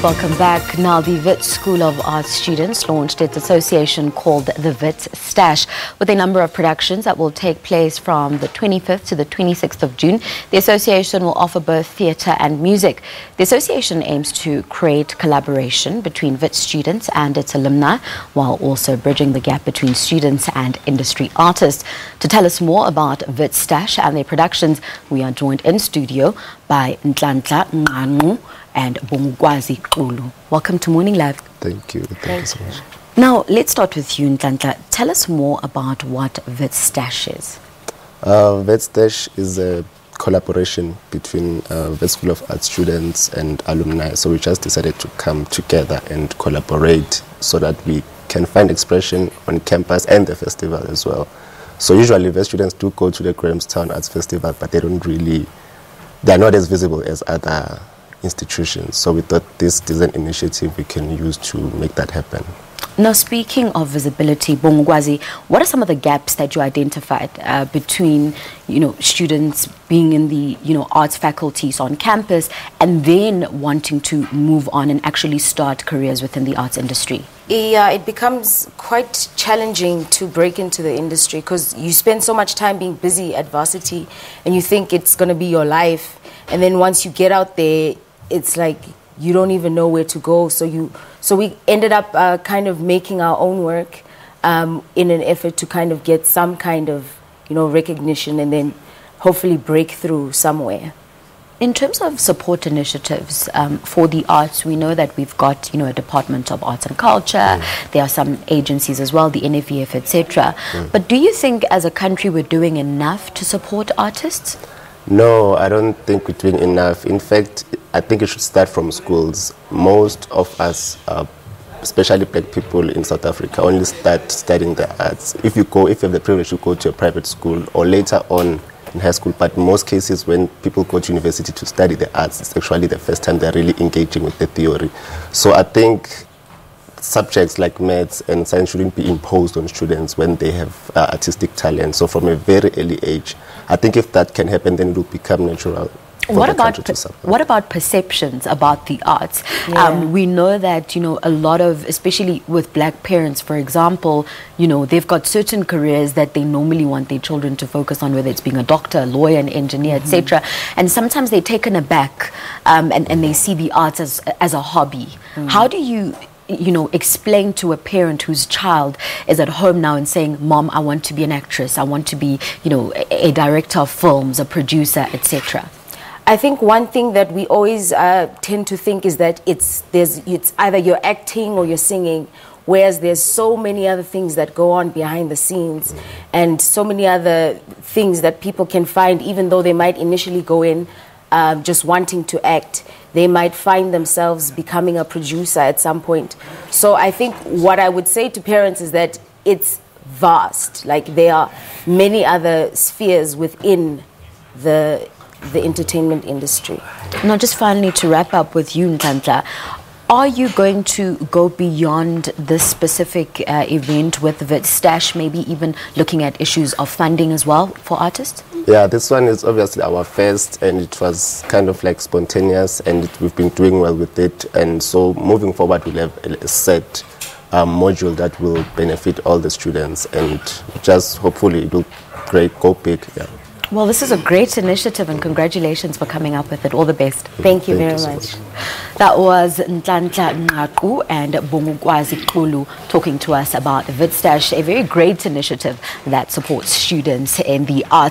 Welcome back. Now, the Wits School of Arts students launched its association called the Wits Stash with a number of productions that will take place from the 25th to the 26th of June. The association will offer both theatre and music. The association aims to create collaboration between Wits students and its alumni, while also bridging the gap between students and industry artists. To tell us more about Wits Stash and their productions, we are joined in studio by Ntlantla and Bongwazi Kulu. Welcome to Morning Live. Thank you. Thank you so much. Now, let's start with you, Ntlantla. Tell us more about what Wits Stash is. Wits Stash is a collaboration between Wits School of Arts students and alumni. So we just decided to come together and collaborate so that we can find expression on campus and the festival as well. So usually Wits students do go to the Grahamstown Arts Festival, but they are not as visible as other institutions. So we thought this is an initiative we can use to make that happen. Now, speaking of visibility, Bongwazi, what are some of the gaps that you identified between, students being in the, arts faculties on campus and then wanting to move on and actually start careers within the arts industry? Yeah, it becomes quite challenging to break into the industry because you spend so much time being busy at varsity and you think it's going to be your life. And then once you get out there, it's like you don't even know where to go. So we ended up kind of making our own work in an effort to kind of get some kind of, recognition and then hopefully break through somewhere. In terms of support initiatives for the arts, we know that we've got, a Department of Arts and Culture. There are some agencies as well, the NFVF, etc. But do you think as a country we're doing enough to support artists? No, I don't think we're doing enough. In fact, I think it should start from schools. Most of us, especially black people in South Africa, only start studying the arts. If you have the privilege to go to a private school or later on in high school, but in most cases when people go to university to study the arts, it's actually the first time they're really engaging with the theory. So I think subjects like maths and science shouldn't be imposed on students when they have artistic talent. So from a very early age, I think if that can happen, then it will become natural. What about perceptions about the arts? Yeah. We know that, a lot of, especially with black parents, for example, they've got certain careers that they normally want their children to focus on, whether it's being a doctor, a lawyer, an engineer, etc. And sometimes they're taken aback and they see the arts as a hobby. How do you explain to a parent whose child is at home now and saying, Mom, I want to be an actress, I want to be, a director of films, a producer, etc.? I think one thing that we always tend to think is that it's either you're acting or you're singing, whereas there's so many other things that go on behind the scenes and so many other things that people can find, even though they might initially go in just wanting to act. They might find themselves becoming a producer at some point. So I think what I would say to parents is that it's vast. Like there are many other spheres within the entertainment industry. Now, just finally to wrap up with you, Ntlantla, are you going to go beyond this specific event with Wits Stash, maybe even looking at issues of funding as well for artists? Yeah, this one is obviously our first, and it was kind of like spontaneous, and we've been doing well with it. And so moving forward, we'll have a set module that will benefit all the students, and just hopefully it will go big. Yeah. Well, this is a great initiative and congratulations for coming up with it. All the best. Thank you very much. That was Ntlantla and Bongwazi Kulu talking to us about Wits Stash, a very great initiative that supports students in the arts.